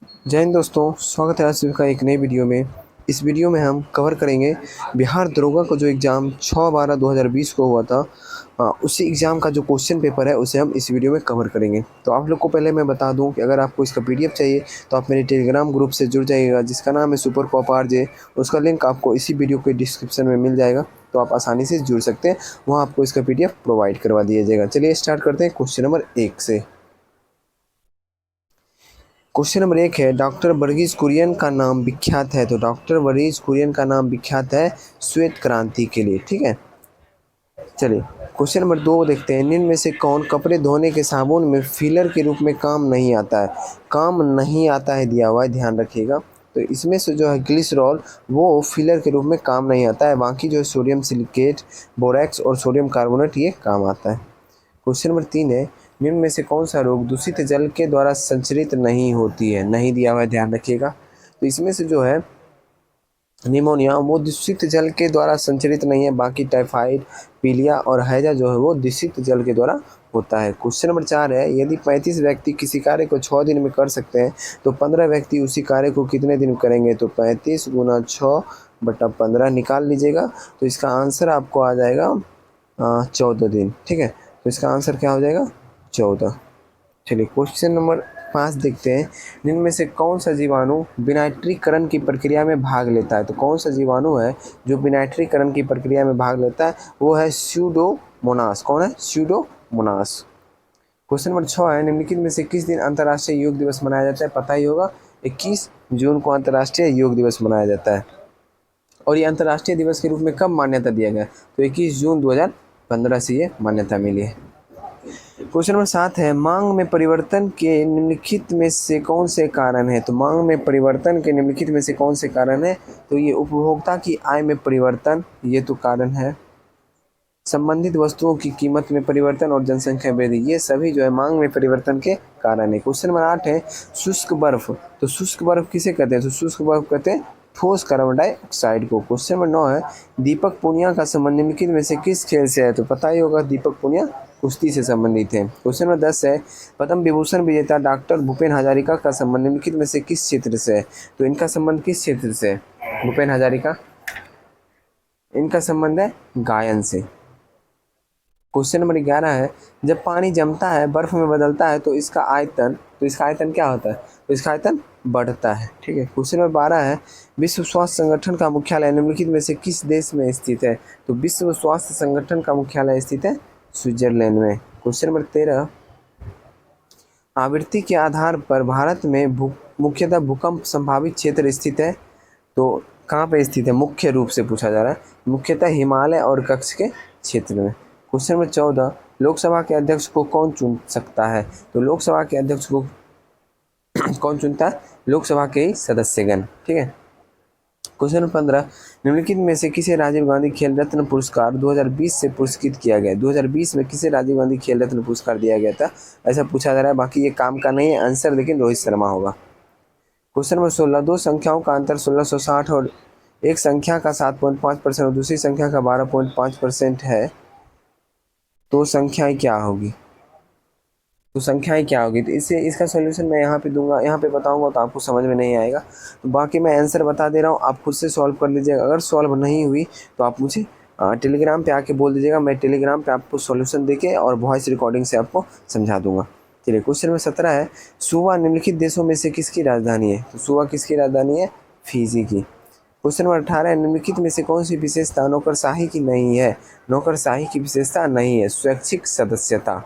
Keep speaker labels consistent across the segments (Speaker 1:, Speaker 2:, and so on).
Speaker 1: जय हिंद दोस्तों, स्वागत है आप सभी का एक नई वीडियो में। इस वीडियो में हम कवर करेंगे बिहार दरोगा का जो एग्ज़ाम 6/12/2020 को हुआ था। उसी एग्ज़ाम का जो क्वेश्चन पेपर है उसे हम इस वीडियो में कवर करेंगे। तो आप लोग को पहले मैं बता दूं कि अगर आपको इसका पीडीएफ चाहिए तो आप मेरे टेलीग्राम ग्रुप से जुड़ जाइएगा, जिसका नाम है सुपर कॉप आरजे। उसका लिंक आपको इसी वीडियो के डिस्क्रिप्शन में मिल जाएगा, तो आप आसानी से जुड़ सकते हैं। वहाँ आपको इसका पीडीएफ प्रोवाइड करवा दिया जाएगा। चलिए स्टार्ट करते हैं क्वेश्चन नंबर 1 से। क्वेश्चन नंबर 1 है, डॉक्टर वर्गीज कुरियन का नाम विख्यात है। तो डॉक्टर वर्गीज कुरियन का नाम विख्यात है श्वेत क्रांति के लिए। ठीक है, चलिए क्वेश्चन नंबर 2 देखते हैं। निम्न में से कौन कपड़े धोने के साबुन में फिलर के रूप में काम नहीं आता है? काम नहीं आता है दिया हुआ है, ध्यान रखिएगा। तो इसमें से जो है ग्लिसरॉल, वो फिलर के रूप में काम नहीं आता है। बाकी जो है सोडियम सिलिकेट, बोरैक्स और सोडियम कार्बोनेट ये काम आता है। क्वेश्चन नंबर 3 है, निम्न में से कौन सा रोग दूषित जल के द्वारा संचरित नहीं होती है? नहीं दिया हुआ है, ध्यान रखिएगा। तो इसमें से जो है निमोनिया, वो दूषित जल के द्वारा संचरित नहीं है। बाकी टाइफाइड, पीलिया और हैजा जो है वो दूषित जल के द्वारा होता है। क्वेश्चन नंबर 4 है, यदि 35 व्यक्ति किसी कार्य को 6 दिन में कर सकते हैं तो 15 व्यक्ति उसी कार्य को कितने दिन में करेंगे? तो 35 गुना 6/15 निकाल लीजिएगा। तो इसका आंसर आपको आ जाएगा 14 दिन। ठीक है, तो इसका आंसर क्या हो जाएगा? 14। चलिए क्वेश्चन नंबर 5 देखते हैं। निम्न में से कौन सा जीवाणु विनाइट्रीकरण की प्रक्रिया में भाग लेता है? तो कौन सा जीवाणु है जो विनाइट्रीकरण की प्रक्रिया में भाग लेता है? वो है स्यूडोमोनास। कौन है? स्यूडोमोनास। क्वेश्चन नंबर 6 है, निम्नलिखित में से किस दिन अंतर्राष्ट्रीय योग दिवस मनाया जाता है? पता ही होगा, 21 जून को अंतर्राष्ट्रीय योग दिवस मनाया जाता है। और ये अंतर्राष्ट्रीय दिवस के रूप में कब मान्यता दिया गया? तो 21 जून 2015 से ये मान्यता मिली है। क्वेश्चन नंबर 7 है, मांग में परिवर्तन के निम्नलिखित में से कौन से कारण है? तो मांग में परिवर्तन के निम्नलिखित में से कौन से कारण है? तो ये उपभोक्ता की आय में परिवर्तन, ये तो कारण है। संबंधित वस्तुओं की कीमत में परिवर्तन और जनसंख्या वृद्धि, ये सभी जो है मांग में परिवर्तन के कारण है। क्वेश्चन नंबर 8 है, शुष्क बर्फ। तो शुष्क बर्फ किसे कहते हैं? तो शुष्क बर्फ कहते हैं ठोस कार्बन डाइऑक्साइड को। क्वेश्चन नंबर 9 है, दीपक पुनिया का संबंध निम्नलिखित में से किस खेल से है? तो पता ही होगा, दीपक पुनिया कुश्ती से संबंधित है। क्वेश्चन नंबर 10 है, पद्म विभूषण विजेता डॉक्टर भूपेन हजारिका का संबंध निम्नलिखित में से किस क्षेत्र से है? तो इनका संबंध किस क्षेत्र से है? भूपेन हजारिका, इनका संबंध है गायन से। क्वेश्चन नंबर 11 है, जब पानी जमता है, बर्फ में बदलता है, तो इसका आयतन क्या होता है? तो इसका आयतन बढ़ता है। ठीक है। क्वेश्चन नंबर 12 है, विश्व स्वास्थ्य संगठन का मुख्यालय निम्नलिखित में से किस देश में स्थित है? तो विश्व स्वास्थ्य संगठन का मुख्यालय स्थित है स्विट्जरलैंड में। क्वेश्चन नंबर 13, आवृत्ति के आधार पर भारत में मुख्यतः भूकंप संभावित क्षेत्र स्थित है। तो कहाँ पे स्थित है? मुख्य रूप से पूछा जा रहा है, मुख्यतः हिमालय और कच्छ के क्षेत्र में। क्वेश्चन नंबर 14, लोकसभा के अध्यक्ष को कौन चुन सकता है? तो लोकसभा के अध्यक्ष को कौन चुनता है? लोकसभा के ही सदस्यगण। ठीक है। क्वेश्चन नंबर 15, निम्नलिखित में से किसे राजीव गांधी खेल रत्न पुरस्कार 2020 से पुरस्कृत किया गया? 2020 में किसे राजीव गांधी खेल रत्न पुरस्कार दिया गया था, ऐसा पूछा जा रहा है। बाकी ये काम का नहीं है आंसर, लेकिन रोहित शर्मा होगा। क्वेश्चन नंबर 16, दो संख्याओं का अंतर 1660 और एक संख्या का 7.5% और दूसरी संख्या का 12.5% है, तो संख्याएं क्या होगी? तो इससे इसका सॉल्यूशन मैं यहाँ पे दूंगा, यहाँ पे बताऊंगा तो आपको समझ में नहीं आएगा। तो बाकी मैं आंसर बता दे रहा हूँ, आप खुद से सॉल्व कर लीजिएगा। अगर सॉल्व नहीं हुई तो आप मुझे टेलीग्राम पे आके बोल दीजिएगा, मैं टेलीग्राम पे आपको सॉल्यूशन देके और वॉइस रिकॉर्डिंग से आपको समझा दूंगा। चलिए क्वेश्चन नंबर 17 है, सुवा निम्नलिखित देशों में से किसकी राजधानी है? तो सुवा किसकी राजधानी है? फिजी की। क्वेश्चन नंबर 18 है, निम्नलिखित में से कौन सी विशेषता नौकरशाही की नहीं है? नौकरशाही की विशेषता नहीं है स्वैच्छिक सदस्यता।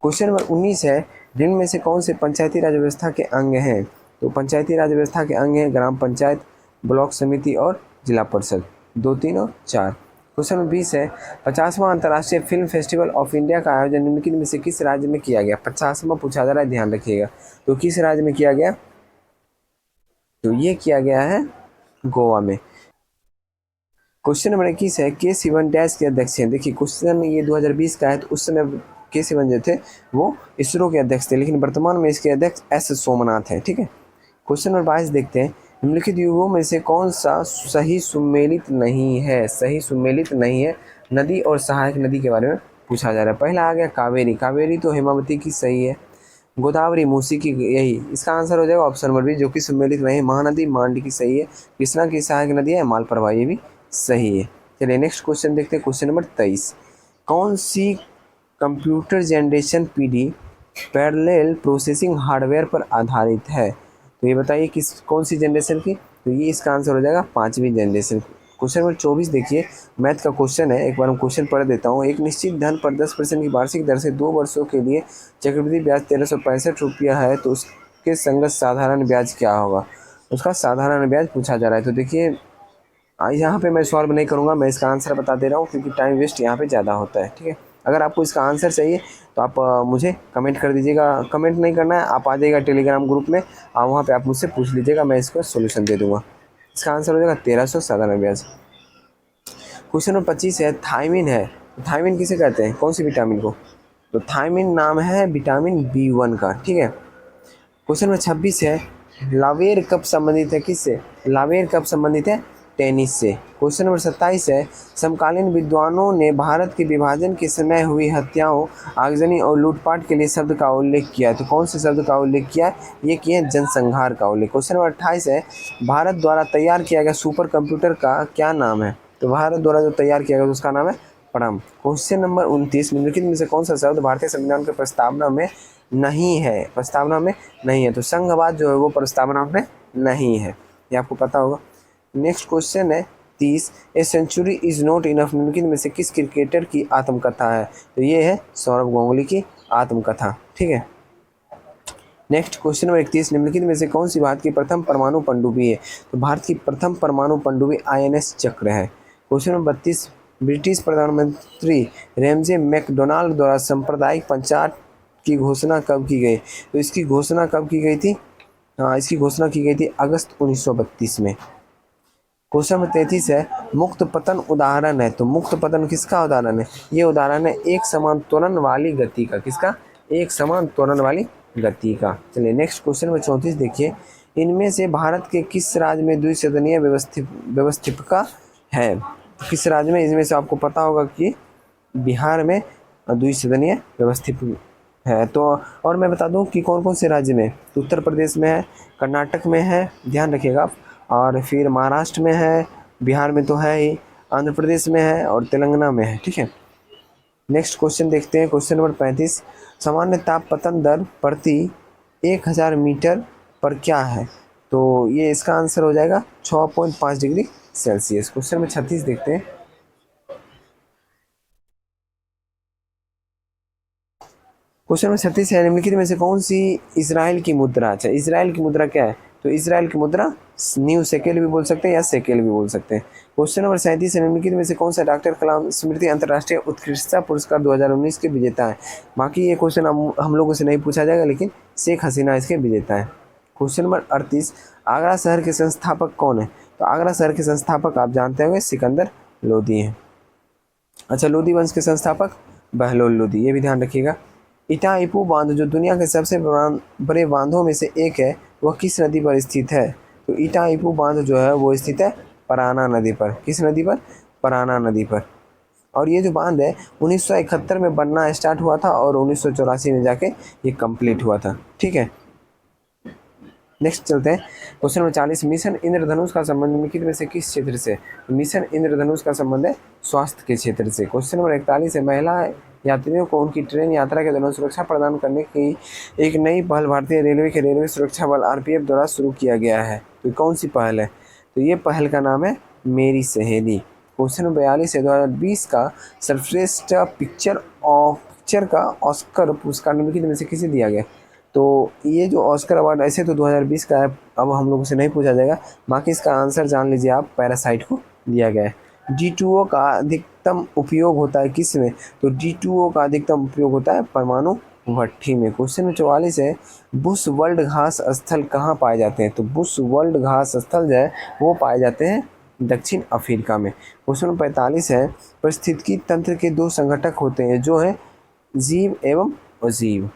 Speaker 1: क्वेश्चन नंबर 19 है, निम्न में से कौन से पंचायती राज व्यवस्था के अंग हैं? तो पंचायती राज व्यवस्था के अंग हैं ग्राम पंचायत, ब्लॉक समिति और जिला परिषद। 2, 3 और 4। क्वेश्चन नंबर 20 है, 50वां अंतर्राष्ट्रीय फिल्म फेस्टिवल ऑफ इंडिया का आयोजन निम्नलिखित में से किस राज्य में किया गया? 50वां पूछा जा रहा है, ध्यान रखिएगा। तो किस राज्य में किया गया? तो ये किया गया है गोवा में। क्वेश्चन नंबर 21 है, के सिवन डैश के अध्यक्ष हैं। देखिए क्वेश्चन ये 2020 का है, तो उस समय के सिवन जो थे वो इसरो के अध्यक्ष थे, लेकिन वर्तमान में इसके अध्यक्ष एस सोमनाथ है। ठीक है। क्वेश्चन नंबर 22 देखते हैं, निम्नलिखित युगों में से कौन सा सही सुमेलित नहीं है? सही सुमेलित नहीं है। नदी और सहायक नदी के बारे में पूछा जा रहा है। पहला आ गया कावेरी। कावेरी तो हेमावती की सही है। गोदावरी, मूसी की, यही इसका आंसर हो जाएगा ऑप्शन नंबर बी, जो कि सम्मिलित नहीं है। महानदी मांडलिक सही है। कृष्णा की सहायक नदी है मालप्रभा, ये भी सही है। चलिए नेक्स्ट क्वेश्चन देखते हैं, क्वेश्चन नंबर 23। कौन सी कंप्यूटर जनरेशन पीढ़ी पैरेलल प्रोसेसिंग हार्डवेयर पर आधारित है? तो ये बताइए किस कौन सी जनरेशन की, तो ये इसका आंसर हो जाएगा 5वीं जनरेशन। क्वेश्चन नंबर 24 देखिए, मैथ का क्वेश्चन है, एक बार हम क्वेश्चन पढ़ देता हूँ। एक निश्चित धन पर 10% की वार्षिक दर से 2 वर्षों के लिए चक्रवृद्धि ब्याज 1365 रुपया है, तो उसके संगत साधारण ब्याज क्या होगा? उसका साधारण ब्याज पूछा जा रहा है। तो देखिए यहाँ पे मैं सॉल्व नहीं करूँगा, मैं इसका आंसर बता दे रहा हूँ क्योंकि टाइम वेस्ट यहाँ पे ज़्यादा होता है, ठीक है। अगर आपको इसका आंसर चाहिए तो आप मुझे कमेंट कर दीजिएगा। कमेंट नहीं करना है, आप आ जाइएगा टेलीग्राम ग्रुप में, वहाँ पे आप मुझसे पूछ लीजिएगा, मैं इसका सोल्यूशन दे दूँगा। इसका आंसर हो जाएगा 1300 साधारण ब्याज। क्वेश्चन नंबर 25 है, थायमिन है, थायमिन किसे कहते हैं, कौन सी विटामिन को? तो थायमिन नाम है विटामिन B1 का, ठीक है। क्वेश्चन नंबर 26 है, लावेर कब संबंधित है किससे? लावेर कब संबंधित है? टेनिस से। क्वेश्चन नंबर 27 है, समकालीन विद्वानों ने भारत के विभाजन के समय हुई हत्याओं, आगजनी और लूटपाट के लिए शब्द का उल्लेख किया है, तो कौन से शब्द का उल्लेख किया है? ये किए जनसंहार का उल्लेख। क्वेश्चन नंबर 28 है, भारत द्वारा तैयार किया गया सुपर कंप्यूटर का क्या नाम है? तो भारत द्वारा जो तैयार किया गया उसका नाम है परम। क्वेश्चन नंबर 29, निम्नलिखित में से कौन सा शब्द भारतीय संविधान के प्रस्तावना में नहीं है? प्रस्तावना में नहीं है, तो संघवाद जो है वो प्रस्तावना में नहीं है, ये आपको पता होगा। नेक्स्ट क्वेश्चन है 30, a century is not enough, निम्नलिखित में से किस क्रिकेटर की आत्मकथा है? तो ये है सौरव गांगुली की आत्मकथा, ठीक है। नेक्स्ट क्वेश्चन नंबर 31, निम्नलिखित में से कौन सी भारत की प्रथम परमाणु पनडुब्बी है? तो भारत की प्रथम परमाणु पनडुब्बी INS चक्र है। क्वेश्चन नंबर 32, ब्रिटिश प्रधानमंत्री रैमजे मैकडोनाल्ड द्वारा सांप्रदायिक पंचायत की घोषणा कब की गई? तो इसकी घोषणा कब की गई थी? हाँ, इसकी घोषणा की गई थी अगस्त 1932 में। क्वेश्चन नंबर 33 है, मुक्त पतन उदाहरण है, तो मुक्त पतन किसका उदाहरण है? ये उदाहरण है एक समान त्वरण वाली गति का, किसका? एक समान त्वरण वाली गति का। चलिए नेक्स्ट क्वेश्चन नंबर 34 देखिए, इनमें से भारत के किस राज्य में द्विसदनीय व्यवस्थिका है? किस राज्य में? इसमें से आपको पता होगा कि बिहार में द्विसदनीय व्यवस्थित है। तो और मैं बता दूं कि कौन कौन से राज्य में, तो उत्तर प्रदेश में है, कर्नाटक में है, ध्यान रखिएगा आप, और फिर महाराष्ट्र में है, बिहार में तो है ही, आंध्र प्रदेश में है और तेलंगाना में है, ठीक है। नेक्स्ट क्वेश्चन देखते हैं, क्वेश्चन नंबर 35, सामान्य तापपतन दर प्रति 1000 मीटर पर क्या है? तो ये इसका आंसर हो जाएगा 6.5 डिग्री सेल्सियस। क्वेश्चन नंबर 36 देखते हैं, क्वेश्चन नंबर 36 है, निम्नलिखित में से कौन सी इजराइल की मुद्रा? अच्छा, इजराइल की मुद्रा क्या है? तो इजराइल की मुद्रा न्यू शेकेल भी बोल सकते हैं या शेकेल भी बोल सकते हैं। क्वेश्चन नंबर 37 है, निम्नलिखित में से कौन सा डॉक्टर कलाम स्मृति अंतर्राष्ट्रीय उत्कृष्टता पुरस्कार 2019 के विजेता है? बाकी ये क्वेश्चन हम लोगों से नहीं पूछा जाएगा, लेकिन शेख हसीना इसके विजेता है। क्वेश्चन नंबर 38, आगरा शहर के संस्थापक कौन है? तो आगरा शहर के संस्थापक आप जानते होंगे सिकंदर लोदी हैं। अच्छा, लोदी वंश के संस्थापक बहलोल लोदी, ये भी ध्यान रखिएगा। इटाईपू बांध जो दुनिया के सबसे बड़े बांधों में से एक है, वह किस नदी पर स्थित है? तो इटाईपू बांध जो है वो स्थित है पराना नदी पर। किस नदी पर? पराना नदी पर। और ये जो बांध है 1971 में बनना स्टार्ट हुआ था और 1984 में जाके ये कंप्लीट हुआ था, ठीक है। नेक्स्ट चलते हैं, क्वेश्चन नंबर 40, मिशन इंद्रधनुष का संबंध निम्नलिखित में से किस क्षेत्र से? मिशन इंद्रधनुष का संबंध है स्वास्थ्य के क्षेत्र से। क्वेश्चन नंबर 41 है, महिला यात्रियों को उनकी ट्रेन यात्रा के दौरान सुरक्षा प्रदान करने की एक नई पहल भारतीय रेलवे के रेलवे सुरक्षा बल RPF द्वारा शुरू किया गया है, तो कौन सी पहल है? तो ये पहल का नाम है मेरी सहेली। क्वेश्चन नंबर 42 है, 2020 का सर्वश्रेष्ठ पिक्चर का ऑस्कर पुरस्कार निम्नलिखित में से किसे दिया गया? तो ये जो ऑस्कर अवार्ड ऐसे तो 2020 का है, अब हम लोगों से नहीं पूछा जाएगा, बाकी इसका आंसर जान लीजिए आप, पैरासाइट को दिया गया है। D2O का अधिकतम उपयोग होता है किस में? तो D2O का अधिकतम उपयोग होता है परमाणु भट्ठी में। क्वेश्चन नंबर 44 है, बुश वर्ल्ड घास स्थल कहाँ पाए जाते हैं? तो बुश वर्ल्ड घास स्थल जो है वो पाए जाते हैं दक्षिण अफ्रीका में। क्वेश्चन नंबर 45 है, पारिस्थितिकी तंत्र के 2 संघटक होते हैं जो है जीव एवं अजीव।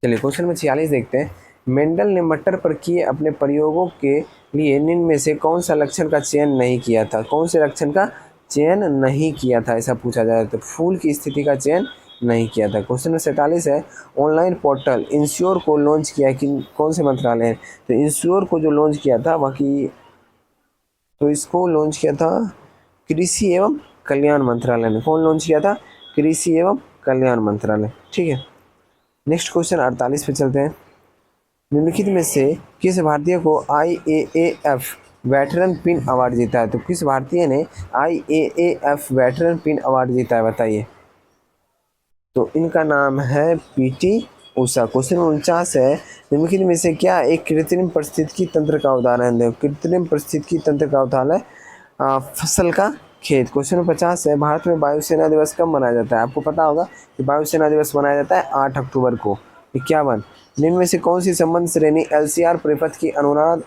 Speaker 1: चलिए क्वेश्चन नंबर 46 देखते हैं, मेंडल ने मटर पर किए अपने प्रयोगों के लिए निम्न में से कौन सा लक्षण का चयन नहीं किया था? कौन से लक्षण का चयन नहीं किया था ऐसा पूछा जाए तो फूल की स्थिति का चयन नहीं किया था। क्वेश्चन नंबर 47 है, ऑनलाइन पोर्टल इंश्योर को लॉन्च किया कि कौन से मंत्रालय है? तो इंश्योर को जो लॉन्च किया था बाकी, तो इसको लॉन्च किया था कृषि एवं कल्याण मंत्रालय ने। कौन लॉन्च किया था? कृषि एवं कल्याण मंत्रालय। ठीक है, नेक्स्ट क्वेश्चन 48 पे चलते हैं। निम्नलिखित में से किस भारतीय को IAAF वेटरन पिन अवार्ड जीता है? तो किस भारतीय ने IAAF वेटरन पिन अवार्ड जीता है, बताइए। तो इनका नाम है PT ऊषा। क्वेश्चन 49 है, निम्नलिखित में से क्या एक कृत्रिम पारिस्थितिकी तंत्र का उदाहरण है? कृत्रिम पारिस्थितिकी तंत्र का उदाहरण है फसल का खेत। क्वेश्चन 50 है, भारत में वायुसेना दिवस कब मनाया जाता है? आपको पता होगा कि वायुसेना दिवस मनाया जाता है 8 अक्टूबर को। 51, निम्न में से कौन सी संबंध श्रेणी LCR परिपथ की अनुनाद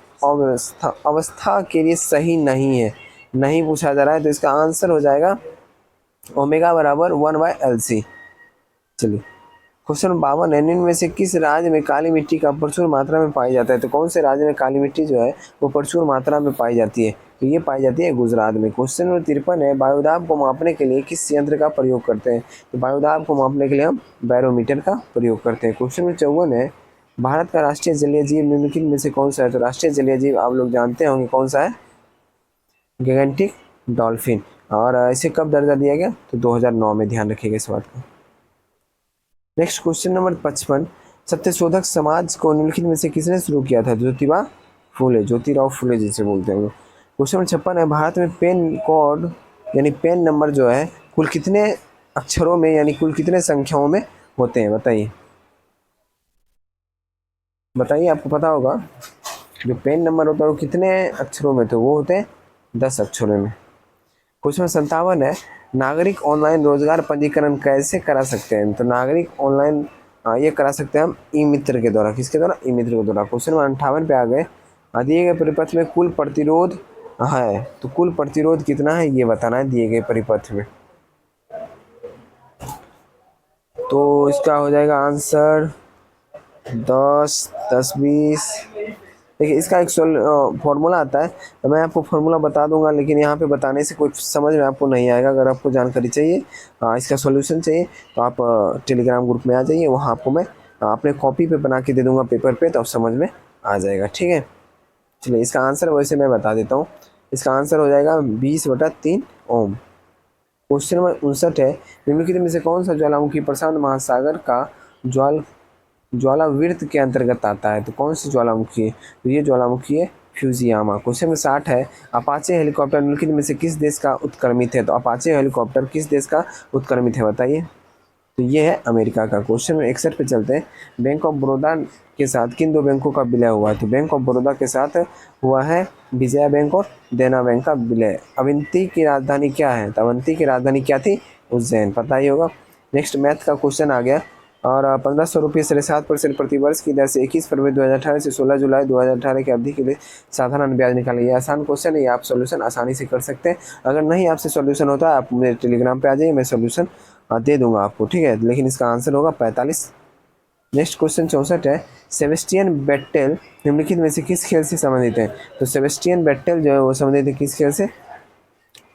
Speaker 1: अवस्था के लिए सही नहीं है? नहीं पूछा जा रहा है, तो इसका आंसर हो जाएगा ओमेगा बराबर 1/LC। चलिए, क्वेश्चन 52 है, निम्न में से किस राज्य में काली मिट्टी का प्रचुर मात्रा में पाई जाता है? तो कौन से राज्य में काली मिट्टी जो है वो प्रचुर मात्रा में पाई जाती है? तो ये पाई जाती है गुजरात में। क्वेश्चन नंबर 53 है, वायुदाब को मापने के लिए किस यंत्र का प्रयोग करते हैं? तो वायुदाब को मापने के लिए हम बैरोमीटर का प्रयोग करते हैं। क्वेश्चन नंबर 54 है, भारत का राष्ट्रीय जलीय जीव निम्नलिखित में से कौन सा है? तो राष्ट्रीय जलीय जीव आप लोग जानते होंगे कौन सा है, गिगेंटिक डॉल्फिन। और इसे कब दर्जा दिया गया? तो 2009 में, ध्यान रखिएगा इस बात का। Next question number 55, Satyashodhak Samaj को निम्नलिखित में से किसने शुरू किया था? ज्योतिबा फूले, ज्योतिराव फूले जिसे बोलते हैं। क्वेश्चन नंबर 56 है, भारत में पेन कोड यानी पेन नंबर जो है कुल कितने अक्षरों में यानी कुल कितने संख्याओं में होते हैं, बताइए। बताइए, आपको पता होगा जो पेन नंबर होता है वो कितने अक्षरों में? तो वो होते हैं 10 अक्षरों में। क्वेश्चन 57 है, नागरिक ऑनलाइन रोजगार पंजीकरण कैसे करा सकते हैं? तो नागरिक ऑनलाइन ये करा सकते हैं हम ई मित्र के द्वारा। किसके द्वारा? ई मित्र के द्वारा। क्वेश्चन नंबर 58 पे आ गए, दिए गए परिपथ में कुल प्रतिरोध है, तो कुल प्रतिरोध कितना है ये बताना है दिए गए परिपथ में। तो इसका हो जाएगा आंसर 10, 10, 20। देखिए, इसका एक फॉर्मूला आता है, तो मैं आपको फॉर्मूला बता दूंगा, लेकिन यहाँ पे बताने से कोई समझ में आपको नहीं आएगा। अगर आपको जानकारी चाहिए, इसका सॉल्यूशन चाहिए, तो आप टेलीग्राम ग्रुप में आ जाइए, वहाँ आपको मैं अपने कॉपी पे बना के दे दूंगा पेपर पे, तो आप समझ में आ जाएगा। ठीक है, चलिए, इसका आंसर वैसे मैं बता देता हूँ। इसका आंसर हो जाएगा 20/3 ओम। क्वेश्चन नंबर 59 है, निम्नलिखित में से कौन सा ज्वालामुखी प्रशांत महासागर का ज्वालावृत्त के अंतर्गत आता है? तो कौन सी ज्वालामुखी है? तो ये ज्वालामुखी है फ्यूजियामा। क्वेश्चन नंबर 60 है, अपाचे हेलीकॉप्टर निम्नलिखित में से किस देश का उत्क्रमित है? तो अपाचे हेलीकॉप्टर किस देश का उत्क्रमित है, बताइए। तो ये है अमेरिका का। क्वेश्चन नंबर 61 पे चलते हैं, बैंक ऑफ बड़ौदा के साथ किन दो बैंकों का विलय हुआ है? तो बैंक ऑफ बड़ौदा के साथ हुआ है विजया बैंक और देना बैंक का विलय। अवंती की राजधानी क्या है? तो अवंती की राजधानी क्या थी? उज्जैन, पता ही होगा। नेक्स्ट मैथ का क्वेश्चन आ गया, और 1500 रुपये 7.5% प्रति वर्ष की दर से 21 फरवरी 2018 से 16 जुलाई 2018 की अवधि के लिए साधारण ब्याज निकालें। ये आसान क्वेश्चन है, ये आप सॉल्यूशन आसानी से कर सकते हैं। अगर नहीं आपसे सॉल्यूशन होता है, आप मेरे टेलीग्राम पे आ जाइए, मैं सॉल्यूशन दे दूंगा आपको। ठीक है, लेकिन इसका आंसर होगा 45। नेक्स्ट क्वेश्चन 64 है, सेबेस्टियन वेट्टेल निम्नलिखित में से किस खेल से संबंधित है? तो सेबेस्टियन वेट्टेल जो है वो संबंधित है किस खेल से?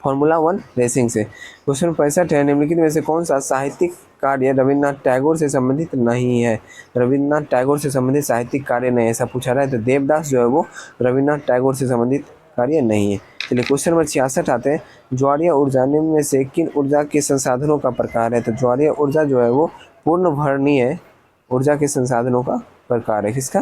Speaker 1: फॉर्मूला 1 रेसिंग से। क्वेश्चन 65 है, निम्नलिखित में से कौन सा साहित्यिक कार्य रविन्द्रनाथ टैगोर से संबंधित नहीं है? रविन्द्रनाथ टैगोर से संबंधित साहित्यिक कार्य नहीं, ऐसा पूछा रहा है। तो देवदास जो है वो रविन्द्रनाथ टैगोर से संबंधित कार्य नहीं है। चलिए, क्वेश्चन नंबर 66 आते हैं, ज्वारीय ऊर्जा निम्न में से किन ऊर्जा के संसाधनों का प्रकार है? तो ज्वारीय ऊर्जा जो है वो पूर्ण भरणीय ऊर्जा के संसाधनों का प्रकार है। किसका?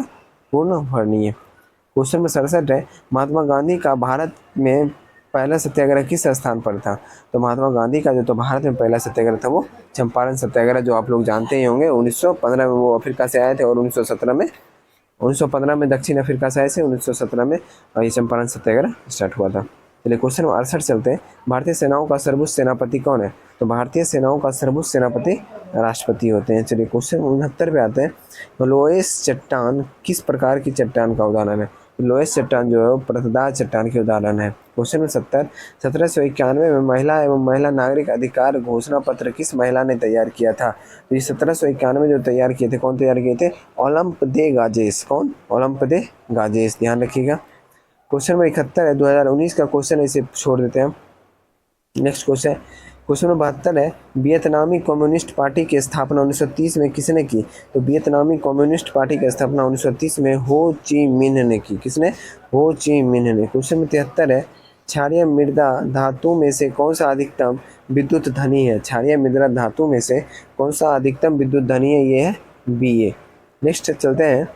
Speaker 1: पूर्ण भरणीय। क्वेश्चन नंबर 67 है, महात्मा गांधी का भारत में पहला सत्याग्रह किस स्थान पर था? तो महात्मा गांधी का जो तो भारत में पहला सत्याग्रह था वो चंपारण सत्याग्रह, जो आप लोग जानते ही होंगे। 1915 में वो अफ्रीका से आए थे, और 1915 में दक्षिण अफ्रीका से आए थे, 1917 में ये चंपारण सत्याग्रह स्टार्ट हुआ था। चलिए, क्वेश्चन 68 चलते हैं, भारतीय सेनाओं का सर्वोच्च सेनापति कौन है? तो भारतीय सेनाओं का सर्वोच्च सेनापति राष्ट्रपति होते हैं। चलिए, क्वेश्चन 69 पे आते हैं, तो लोएस चट्टान किस प्रकार की चट्टान का उदाहरण है? लोएस चट्टान जो है वो परतदार चट्टान के उदाहरण है। क्वेश्चन नंबर 70, 1791 में महिला एवं महिला नागरिक अधिकार घोषणा पत्र किस महिला ने तैयार किया था? तो ये 1791 जो तैयार किए थे, कौन तैयार किए थे? ओलंप दे गाजेस। कौन? ओलंप दे गाजेस, ध्यान रखिएगा। क्वेश्चन नंबर 71 है, 2019 का क्वेश्चन है, इसे छोड़ देते हैं हम। नेक्स्ट क्वेश्चन, क्वेश्चन नंबर 72 है, वियतनामी कम्युनिस्ट पार्टी की स्थापना 1930 में किसने की? तो वियतनामी कम्युनिस्ट पार्टी की स्थापना 1930 में हो ची मिन्ह ने की। किसने? हो ची मिन्ह ने। क्वेश्चन नंबर 73 है, क्षारीय मृदा धातु में से कौन सा अधिकतम विद्युत धनी है? क्षारीय मृदा धातु में से कौन सा अधिकतम विद्युत धनी है? ये है Ba। नेक्स्ट चलते हैं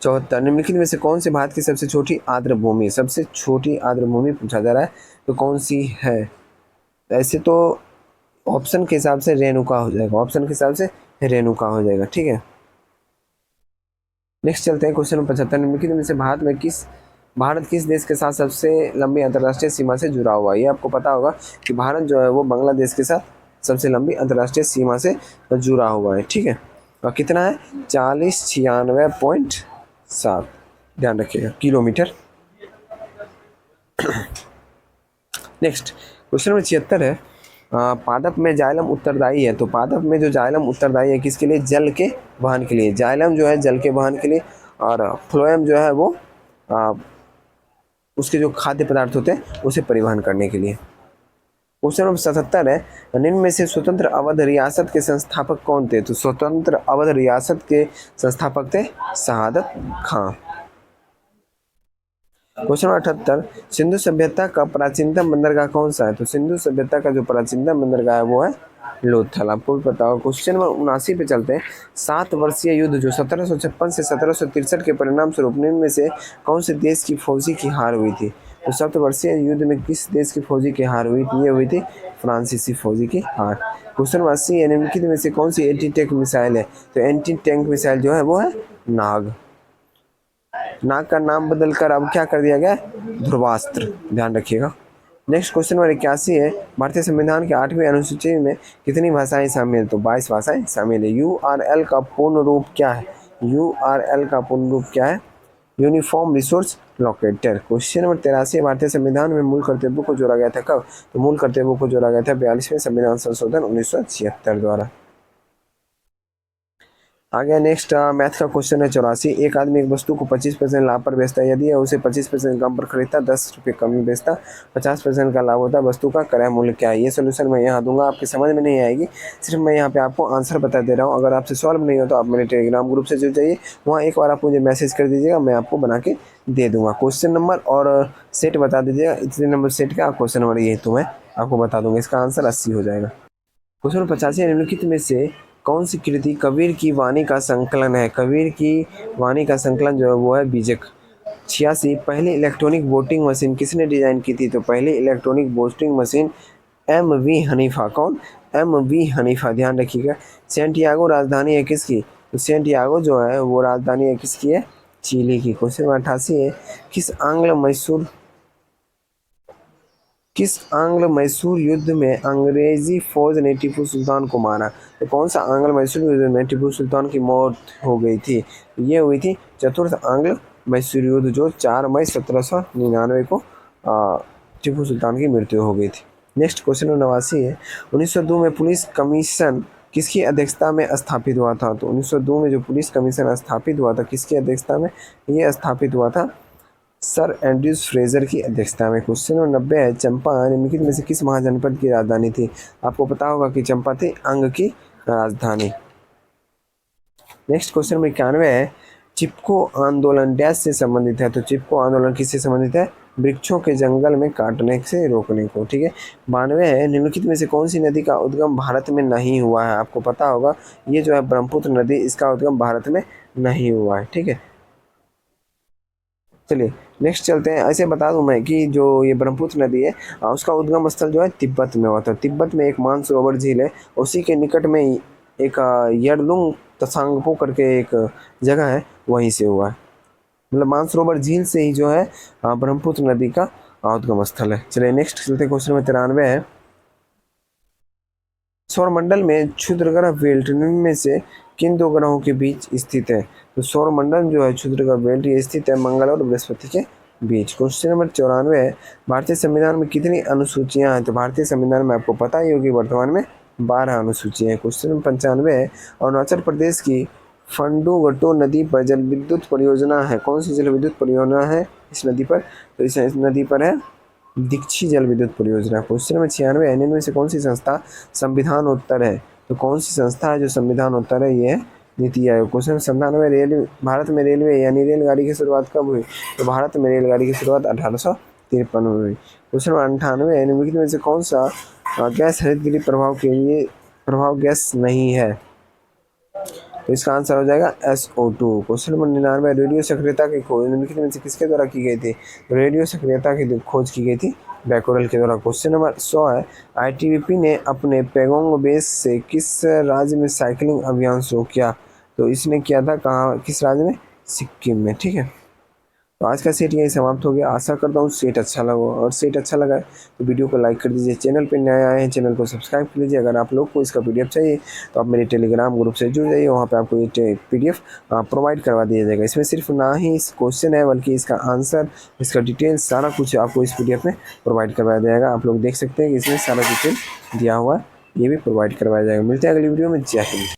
Speaker 1: 74, निम्नलिखित में से कौन सी भारत की सबसे छोटी आर्द्र भूमि? सबसे छोटी आर्द्र भूमि पूछा जा रहा है, तो कौन सी है? ऐसे तो ऑप्शन के हिसाब से रेणुका हो जाएगा, ऑप्शन के हिसाब से रेणुका हो जाएगा, ठीक है। नेक्स्ट चलते हैं क्वेश्चन नंबर 75, निम्नलिखित में से भारत किस देश के साथ सबसे लंबी अंतर्राष्ट्रीय सीमा से जुड़ा हुआ है? ये आपको पता होगा कि भारत जो है वो बांग्लादेश के साथ सबसे लंबी अंतर्राष्ट्रीय सीमा से जुड़ा हुआ है, ठीक है। और कितना है? 4096.7, ध्यान रखिएगा, किलोमीटर। नेक्स्ट क्वेश्चन नंबर 76 है, पादप में जाइलम उत्तरदायी है, तो पादप में जो जाइलम उत्तरदायी है किसके लिए? जल के वहन के लिए। जाइलम जो है जल के वहन के लिए, और फ्लोएम जो है वो उसके जो खाद्य पदार्थ होते हैं उसे परिवहन करने के लिए। क्वेश्चन नंबर 77 है, निम्न में से स्वतंत्र अवध रियासत के संस्थापक कौन थे? तो स्वतंत्र अवध रियासत के संस्थापक थे शहादत खां। क्वेश्चन नंबर 78, सिंधु सभ्यता का प्राचीनतम बंदरगाह कौन सा है? तो सिंधु सभ्यता का जो प्राचीनतम बंदरगाह है वो है लोथल, आपको भी पता होगा। क्वेश्चन नंबर 79 पे चलते हैं, 7 वर्षीय युद्ध जो 1756 से 1763 के परिणाम स्वरूप निम्न में से कौन से देश की फौजी की हार हुई थी? तो 7 वर्षीय युद्ध में किस देश की फौजी की हार हुई थी? ये हुई थी फ्रांसीसी फौजी की हार। क्वेश्चन नंबर 80 है, निम्नलिखित में से कौन सी एंटी टैंक मिसाइल है? तो एंटी टैंक मिसाइल जो है वो है नाग। नाग का नाम बदलकर अब क्या कर दिया गया? ध्रुवास्त्र, ध्यान रखिएगा। नेक्स्ट क्वेश्चन नंबर 81 है, भारतीय संविधान के 8वीं अनुसूची में कितनी भाषाएं शामिल? तो 22 भाषाएं शामिल है। URL का पूर्ण रूप क्या है? URL का पूर्ण रूप क्या है? Uniform resource locator. Question number 83, भारतीय संविधान में मूल कर्तव्यों को जोड़ा गया था कब? तो मूल कर्तव्यों को जोड़ा गया था 42वें संविधान संशोधन 1976 द्वारा। आगे नेक्स्ट मैथ का क्वेश्चन है 84, एक आदमी एक वस्तु को 25% लाभ पर बेचता है, यदि उसे 25% कम पर खरीदता, 10 रुपये कम में बेचता, 50% का लाभ होता है, वस्तु का क्रय मूल्य क्या है? ये सोल्यूशन मैं यहाँ दूंगा, आपकी समझ में नहीं आएगी, सिर्फ मैं यहाँ पे आपको आंसर बता दे रहा हूँ। अगर आपसे सॉल्व नहीं हो तो आप मेरे टेलीग्राम ग्रुप से जुड़ जाइए, वहाँ एक बार आप मुझे मैसेज कर दीजिएगा, मैं आपको बना के दे दूँगा। क्वेश्चन नंबर और सेट बता दीजिएगा, इतने नंबर सेट का क्वेश्चन नंबर ये तो मैं आपको बता दूँगा, इसका आंसर 80 हो जाएगा। क्वेश्चन नंबर 85, निम्नलिखित में से कौन सी कृति कबीर की वाणी का संकलन है? कबीर की वाणी का संकलन जो है वो है बीजक। 86, पहली इलेक्ट्रॉनिक वोटिंग मशीन किसने डिजाइन की थी? तो पहली electronic voting machine MV Hanifa. कौन? MV हनीफा, ध्यान रखिएगा। सैंटियागो राजधानी है किसकी? तो सैंटियागो जो है वो राजधानी है किसकी है? चिली की। क्वेश्चन नंबर 88 है, किस आंग्ल मैसूर युद्ध में अंग्रेजी फौज ने टीपू सुल्तान को मारा? तो कौन सा आंग्ल मैसूर युद्ध में टीपू सुल्तान की मौत हो गई थी? ये हुई थी चतुर्थ आंग्ल मैसूर युद्ध, जो 4 मई 1799 को टीपू सुल्तान की मृत्यु हो गई थी। नेक्स्ट क्वेश्चन 89 है, 1902 में पुलिस कमीशन किसकी अध्यक्षता में स्थापित हुआ था? तो 1902 में जो पुलिस कमीशन स्थापित हुआ था किसकी अध्यक्षता में? ये स्थापित हुआ था सर एंड्रयूज फ्रेजर की अध्यक्षता में। क्वेश्चन नंबर 90 है, चंपा निम्नलिखित में से किस महाजनपद की राजधानी थी? आपको पता होगा कि चंपा थी अंग की राजधानी। नेक्स्ट क्वेश्चन नंबर 91 है, चिपको आंदोलन डैश से संबंधित है? तो चिपको आंदोलन किससे संबंधित है? वृक्षों के जंगल में काटने से रोकने को, ठीक है। 92 है, निम्नलिखित में से कौन सी नदी का उद्गम भारत में नहीं हुआ है? आपको पता होगा ये जो है ब्रह्मपुत्र नदी, इसका उद्गम भारत में नहीं हुआ है, ठीक है। चलिए नेक्स्ट चलते हैं। ऐसे बता दूं मैं कि जो ये ब्रह्मपुत्र नदी है उसका उद्गम स्थल जो है तिब्बत में हुआ था। तिब्बत में एक मानसरोवर झील है, उसी के निकट में एक यरलुंग तसांगपो करके एक जगह है, वहीं से हुआ है। मतलब मानसरोवर झील से ही जो है ब्रह्मपुत्र नदी का उद्गम स्थल है। चलिए नेक्स्ट चलते, क्वेश्चन नंबर 93 है, सौरमंडल में क्षुद्रग्रह बेल्ट निम्न में से किन 2 ग्रहों के बीच स्थित है? तो सौरमंडल जो है क्षुद्रग्रह बेल्ट ये स्थित है मंगल और बृहस्पति के बीच। क्वेश्चन नंबर 94 है, भारतीय संविधान में कितनी अनुसूचियां हैं? तो भारतीय संविधान में आपको पता ही होगी वर्तमान में 12 अनुसूचियां हैं। क्वेश्चन नंबर 95 है, अरुणाचल प्रदेश की फंडुगटो नदी पर जल विद्युत परियोजना है, कौन सी जल विद्युत परियोजना है इस नदी पर? तो इस नदी पर है दीक्षी जल विद्युत परियोजना। क्वेश्चन नंबर 96 है, इनमें से कौन सी संस्था संविधान उत्तर है? तो कौन सी संस्था है जो संविधान उत्तर है? ये है नीति आयोग। क्वेश्चन 97 रेलवे, भारत में रेलवे यानी रेलगाड़ी की शुरुआत कब हुई? तो भारत में रेलगाड़ी की शुरुआत 1853 में हुई। क्वेश्चन नंबर 98 है, निम्नलिखित में से कौन सा गैस हरितगृह प्रभाव के लिए प्रभाव गैस नहीं है? तो इसका आंसर हो जाएगा SO2। क्वेश्चन नंबर 99, रेडियो सक्रियता की खोज निम्नलिखित में से किसके द्वारा की गई थी? रेडियो सक्रियता की खोज की गई थी बैकोरल के द्वारा। क्वेश्चन नंबर 100 है, ITBP ने अपने पैगोंग बेस से किस राज्य में साइकिलिंग अभियान शुरू किया? तो इसने किया था कहाँ, किस राज्य में? सिक्किम में। ठीक है, तो आज का सेट यही समाप्त हो गया। आशा करता हूँ सेट अच्छा लगा, और सेट अच्छा लगा है तो वीडियो को लाइक कर दीजिए। चैनल पे नए आए हैं, चैनल को सब्सक्राइब कर लीजिए। अगर आप लोग को इसका PDF चाहिए तो आप मेरे टेलीग्राम ग्रुप से जुड़ जाइए, वहाँ पे आपको ये PDF प्रोवाइड करवा दिया जाएगा। इसमें सिर्फ ना ही इस क्वेश्चन है, बल्कि इसका आंसर, इसका डिटेल्स, सारा कुछ आपको इस PDF में प्रोवाइड करवाया जाएगा। आप लोग देख सकते हैं कि इसमें सारा डिटेल दिया हुआ ये भी प्रोवाइड करवाया जाएगा। मिलते हैं अगली वीडियो में। जय हिंद।